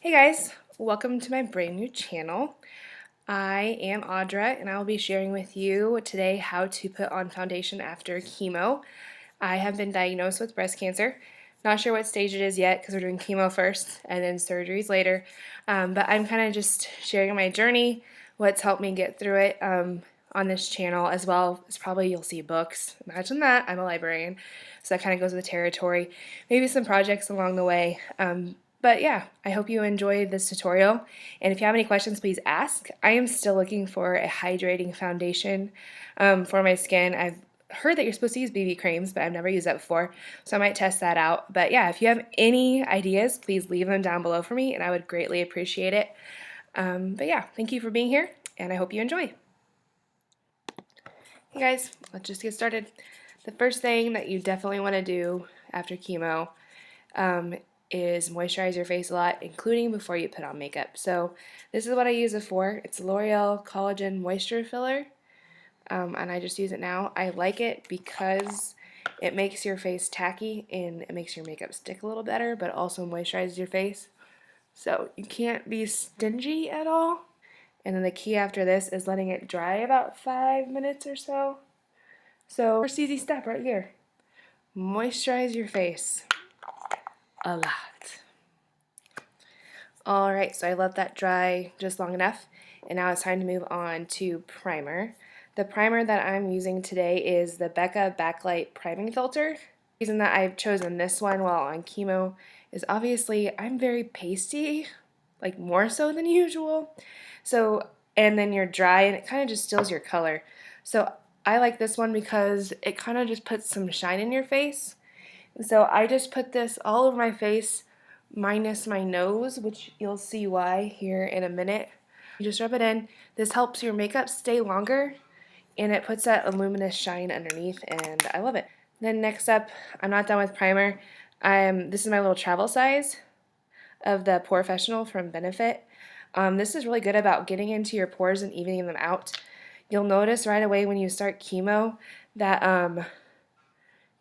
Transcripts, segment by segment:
Hey guys, welcome to my brand new channel. I am Audra and I will be sharing with you today how to put on foundation after chemo. I have been diagnosed with breast cancer. Not sure what stage it is yet because we're doing chemo first and then surgeries later. But I'm kind of just sharing my journey, what's helped me get through it on this channel, as well as probably you'll see books. Imagine that, I'm a librarian. So that kind of goes with the territory. Maybe some projects along the way. But yeah, I hope you enjoyed this tutorial, and if you have any questions, please ask. I am still looking for a hydrating foundation for my skin. I've heard that you're supposed to use BB creams, but I've never used that before, so I might test that out. But yeah, if you have any ideas, please leave them down below for me, and I would greatly appreciate it. But yeah, thank you for being here, and I hope you enjoy. Hey guys, let's just get started. The first thing that you definitely want to do after chemo is moisturize your face a lot, including before you put on makeup. So this is what I use it for. It's L'Oreal Collagen Moisture Filler, and I just use it now. I like it because it makes your face tacky and it makes your makeup stick a little better, but also moisturizes your face. So you can't be stingy at all. And then the key after this is letting it dry about 5 minutes or so. So first easy step right here. Moisturize your face a lot. Alright, so I let that dry just long enough, and now it's time to move on to primer. The primer that I'm using today is the Becca Backlight Priming Filter. The reason that I've chosen this one while on chemo is obviously I'm very pasty, like more so than usual. So, and then you're dry and it kind of just steals your color. So I like this one because it kind of just puts some shine in your face. So I just put this all over my face minus my nose, which you'll see why here in a minute. You just rub it in. This helps your makeup stay longer and it puts that luminous shine underneath, and I love it. Then next up, I'm not done with primer. This is my little travel size of the Porefessional from Benefit. This is really good about getting into your pores and evening them out. You'll notice right away when you start chemo that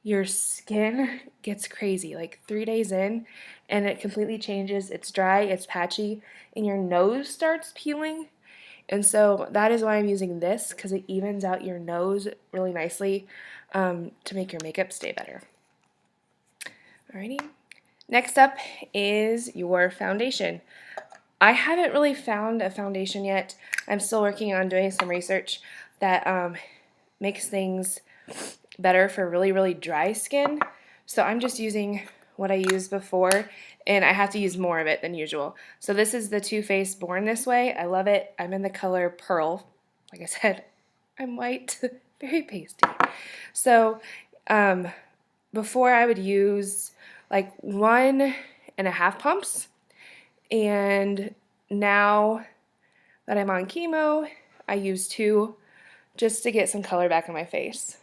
your skin gets crazy like 3 days in, and it completely changes. It's dry, it's patchy, and your nose starts peeling. And so that is why I'm using this, because it evens out your nose really nicely to make your makeup stay better. Alrighty. Next up is your foundation. I haven't really found a foundation yet. I'm still working on doing some research that makes things better for really, really dry skin. So I'm just using what I used before, and I have to use more of it than usual. So this is the Too Faced Born This Way. I love it. I'm in the color Pearl. Like I said, I'm white, very pasty. So before I would use like 1.5 pumps, and now that I'm on chemo, I use 2 just to get some color back on my face.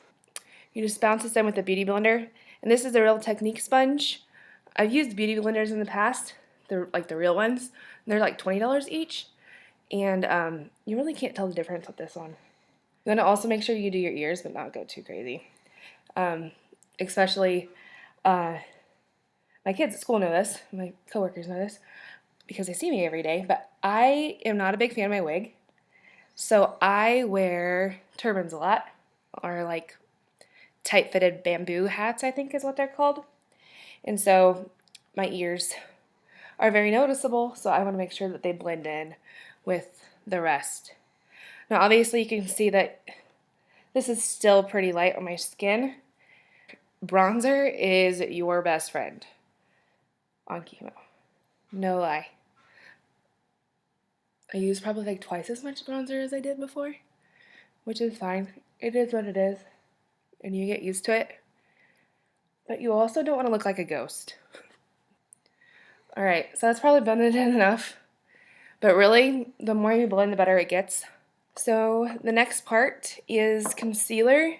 You just bounce this in with a beauty blender, and this is the Real Technique sponge. I've used beauty blenders in the past. They're like the real ones. They're like $20 each, and you really can't tell the difference with this one. You want to also make sure you do your ears, but not go too crazy. Especially my kids at school know this, my coworkers know this, because they see me every day, but I am not a big fan of my wig, so I wear turbans a lot, or like tight-fitted bamboo hats, I think is what they're called. And so my ears are very noticeable, so I want to make sure that they blend in with the rest. Now obviously you can see that this is still pretty light on my skin. Bronzer is your best friend on chemo. No lie. I use probably like twice as much bronzer as I did before, which is fine. It is what it is, and you get used to it. But you also don't want to look like a ghost. Alright, so that's probably blended in enough. But really, the more you blend, the better it gets. So the next part is concealer.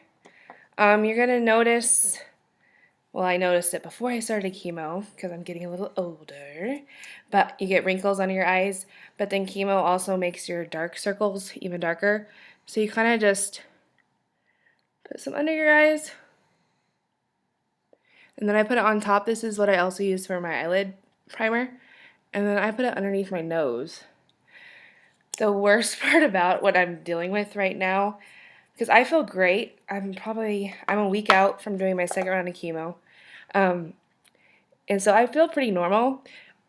You're going to notice, well, I noticed it before I started chemo because I'm getting a little older, but you get wrinkles under your eyes, but then chemo also makes your dark circles even darker. So you kind of just put some under your eyes, and then I put it on top. This is what I also use for my eyelid primer, and then I put it underneath my nose. The worst part about what I'm dealing with right now, because I feel great. I'm a week out from doing my second round of chemo. And so I feel pretty normal,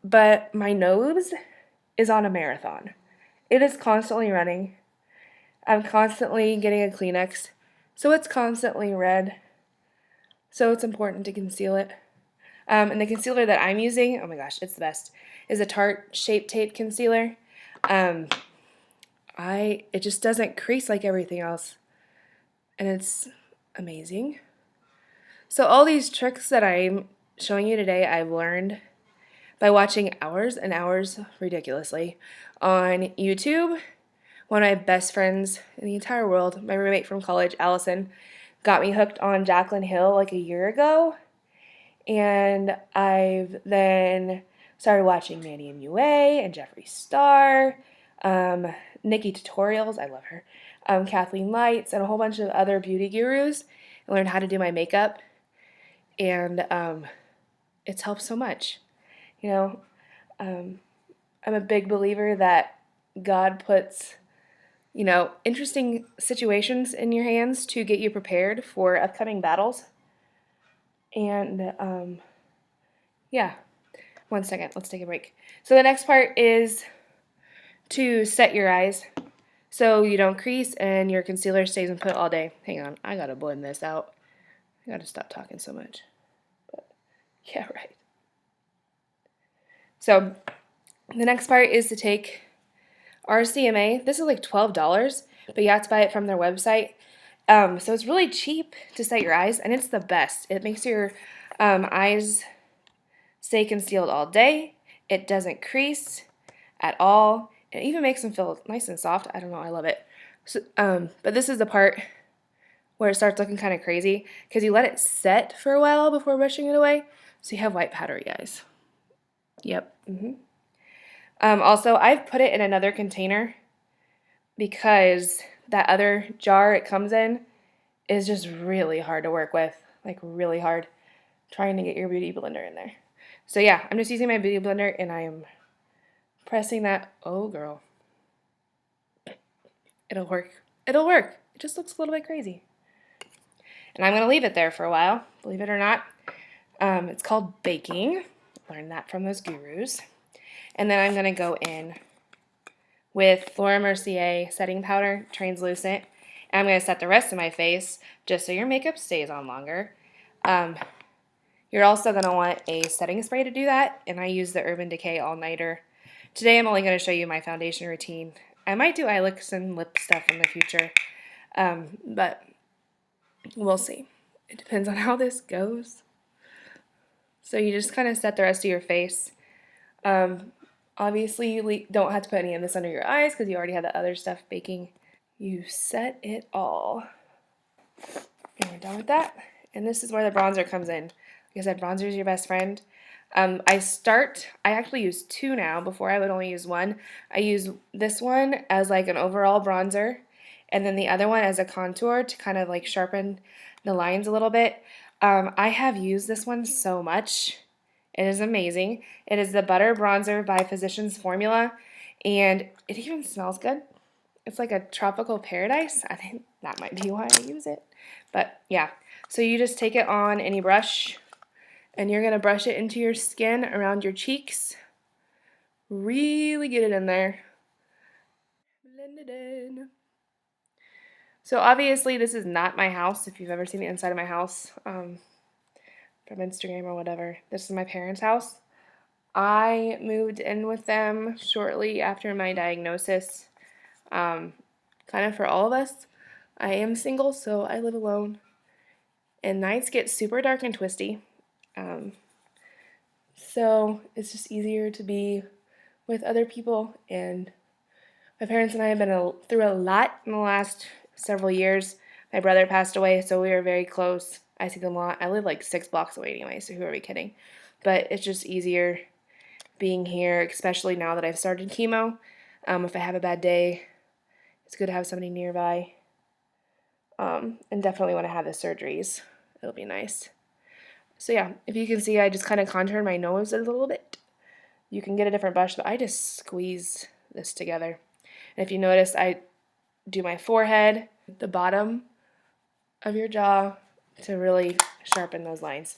but my nose is on a marathon. It is constantly running. I'm constantly getting a Kleenex, so it's constantly red. So it's important to conceal it. And the concealer that I'm using, oh my gosh, it's the best, is a Tarte Shape Tape Concealer. It just doesn't crease like everything else, and it's amazing. So all these tricks that I'm showing you today, I've learned by watching hours and hours, ridiculously, on YouTube. One of my best friends in the entire world, my roommate from college, Allison, got me hooked on Jaclyn Hill like a year ago. And I've then started watching Mandy MUA and Jeffree Star, Nikki Tutorials, I love her, Kathleen Lights, and a whole bunch of other beauty gurus. I learned how to do my makeup, and it's helped so much. You know, I'm a big believer that God puts, interesting situations in your hands to get you prepared for upcoming battles. And yeah, 1 second, let's take a break. So the next part is to set your eyes so you don't crease and your concealer stays in put all day. Hang on, I gotta blend this out. I gotta stop talking so much. But yeah, right. So the next part is to take RCMA. This is like $12, but you have to buy it from their website. So it's really cheap to set your eyes, and it's the best. It makes your eyes stay concealed all day. It doesn't crease at all. It even makes them feel nice and soft. I don't know. I love it. So, but this is the part where it starts looking kind of crazy because you let it set for a while before brushing it away, so you have white powdery eyes. Yep. Also, I've put it in another container because that other jar it comes in is just really hard to work with, like really hard, trying to get your beauty blender in there. So yeah, I'm just using my beauty blender and I'm pressing that. Oh girl, it'll work. It'll work. It just looks a little bit crazy. And I'm going to leave it there for a while, believe it or not. It's called baking. Learned that from those gurus. And then I'm going to go in with Laura Mercier setting powder, translucent. And I'm going to set the rest of my face just so your makeup stays on longer. You're also going to want a setting spray to do that, and I use the Urban Decay All-Nighter. Today I'm only going to show you my foundation routine. I might do eye looks and lip stuff in the future, but we'll see. It depends on how this goes. So you just kind of set the rest of your face. Obviously, you don't have to put any of this under your eyes because you already have the other stuff baking. You set it all. And we're done with that. And this is where the bronzer comes in. Like I said, bronzer is your best friend. I actually use two now. Before I would only use one. I use this one as like an overall bronzer, and then the other one as a contour to kind of like sharpen the lines a little bit. I have used this one so much. It is amazing. It is the Butter Bronzer by Physicians Formula, and it even smells good. It's like a tropical paradise. I think that might be why I use it. But yeah, so you just take it on any brush, and you're going to brush it into your skin around your cheeks. Really get it in there. Blend it in. So obviously this is not my house. If you've ever seen the inside of my house from Instagram or whatever, this is my parents' house. I moved in with them shortly after my diagnosis, kind of for all of us. I am single, so I live alone. And nights get super dark and twisty. So it's just easier to be with other people. And my parents and I have been through a lot in the last several years. My brother passed away, so we are very close. I see them a lot. I live like 6 blocks away anyway, so who are we kidding? But it's just easier being here, especially now that I've started chemo. If I have a bad day, it's good to have somebody nearby. And definitely when I have the surgeries, it'll be nice. So yeah, if you can see, I just kind of contoured my nose a little bit. You can get a different brush, but I just squeeze this together. And if you notice, I do my forehead, the bottom of your jaw to really sharpen those lines.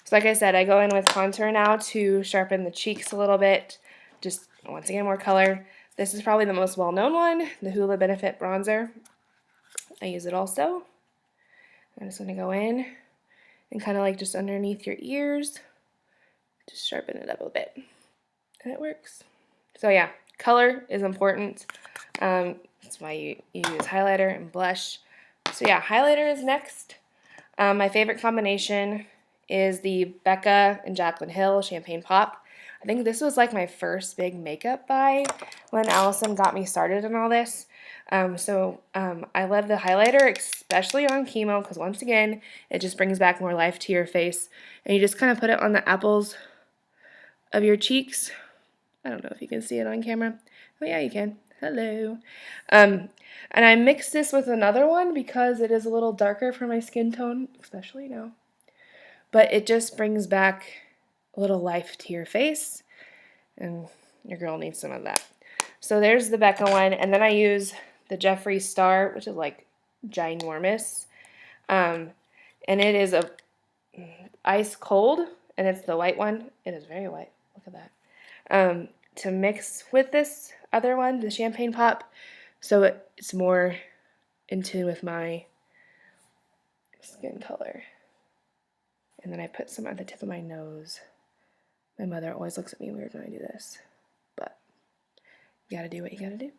So like I said, I go in with contour now to sharpen the cheeks a little bit. Just, once again, more color. This is probably the most well-known one, the Hoola Benefit Bronzer. I use it also. I'm just going to go in and kind of like just underneath your ears, just sharpen it up a bit. And it works. So yeah, color is important. That's why you use highlighter and blush. So yeah, highlighter is next. My favorite combination is the Becca and Jaclyn Hill Champagne Pop. I think this was like my first big makeup buy when Allison got me started in all this. I love the highlighter, especially on Chemo, because once again, it just brings back more life to your face. And you just kind of put it on the apples of your cheeks. I don't know if you can see it on camera. Oh yeah, you can. Hello. And I mixed this with another one because it is a little darker for my skin tone, especially now. But it just brings back a little life to your face, and your girl needs some of that. So there's the Becca one, and then I use the Jeffree Star, which is like ginormous. And it is a ice cold, and it's the white one. It is very white. Look at that. To mix with this other one, the Champagne Pop, so it's more in tune with my skin color. And then I put some at the tip of my nose. My mother always looks at me weird when I do this, but you gotta do what you gotta do.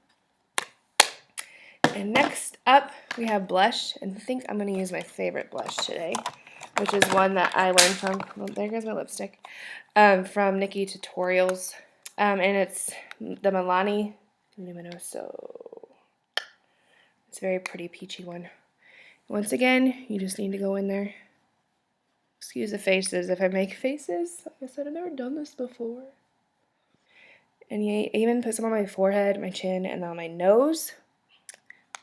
And next up, we have blush, and I think I'm gonna use my favorite blush today, which is one that I learned from, well, there goes my lipstick, from Nikki Tutorials. And it's the Milani Luminoso. It's a very pretty peachy one. Once again, you just need to go in there. Excuse the faces if I make faces. Like I said, I've never done this before. And you even put some on my forehead, my chin, and on my nose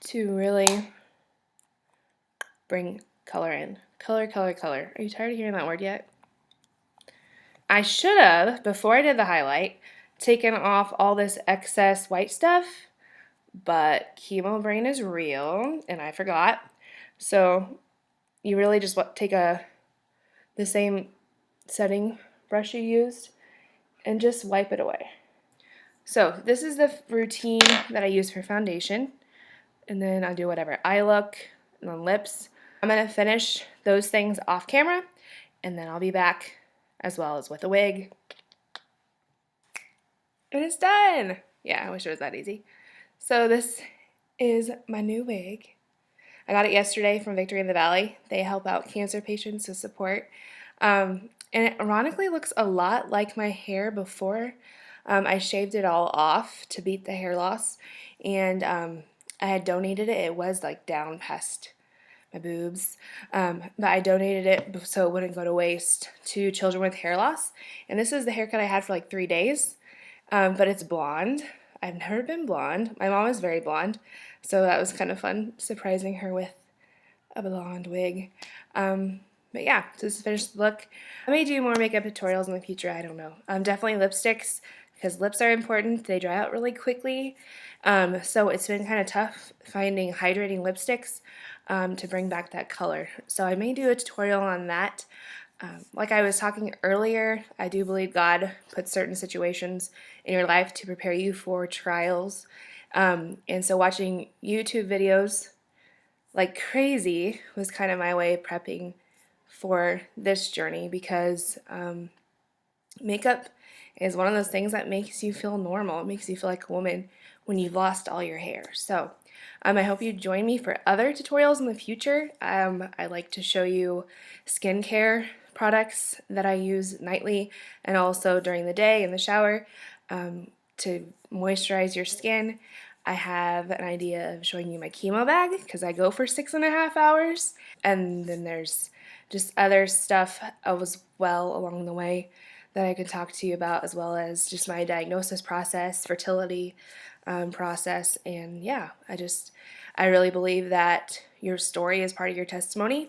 to really bring color in. Color, color, color. Are you tired of hearing that word yet? I should have, before I did the highlight, taken off all this excess white stuff, but chemo brain is real, and I forgot. So you really just take the same setting brush you used and just wipe it away. So this is the routine that I use for foundation, and then I'll do whatever eye look and then lips. I'm going to finish those things off camera, and then I'll be back as well as with a wig. And it's done! Yeah, I wish it was that easy. So this is my new wig. I got it yesterday from Victory in the Valley. They help out cancer patients to support. And it ironically looks a lot like my hair before. I shaved it all off to beat the hair loss. And I had donated it. It was like down past my boobs. But I donated it so it wouldn't go to waste to children with hair loss. And this is the haircut I had for like 3 days. But it's blonde. I've never been blonde. My mom is very blonde. So that was kind of fun, surprising her with a blonde wig. But yeah, so this is the finished look. I may do more makeup tutorials in the future, I don't know. Definitely lipsticks, because lips are important. They dry out really quickly. So it's been kind of tough finding hydrating lipsticks to bring back that color. So I may do a tutorial on that. Like I was talking earlier, I do believe God puts certain situations in your life to prepare you for trials. And so watching YouTube videos like crazy was kind of my way of prepping for this journey, because makeup is one of those things that makes you feel normal. It makes you feel like a woman when you've lost all your hair. So I hope you join me for other tutorials in the future. I like to show you skincare products that I use nightly and also during the day in the shower to moisturize your skin. I have an idea of showing you my chemo bag because I go for 6.5 hours. And then there's just other stuff as well along the way that I could talk to you about, as well as just my diagnosis process, fertility process. And yeah, I really believe that your story is part of your testimony,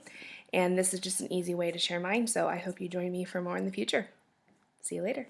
and this is just an easy way to share mine. So I hope you join me for more in the future. See you later.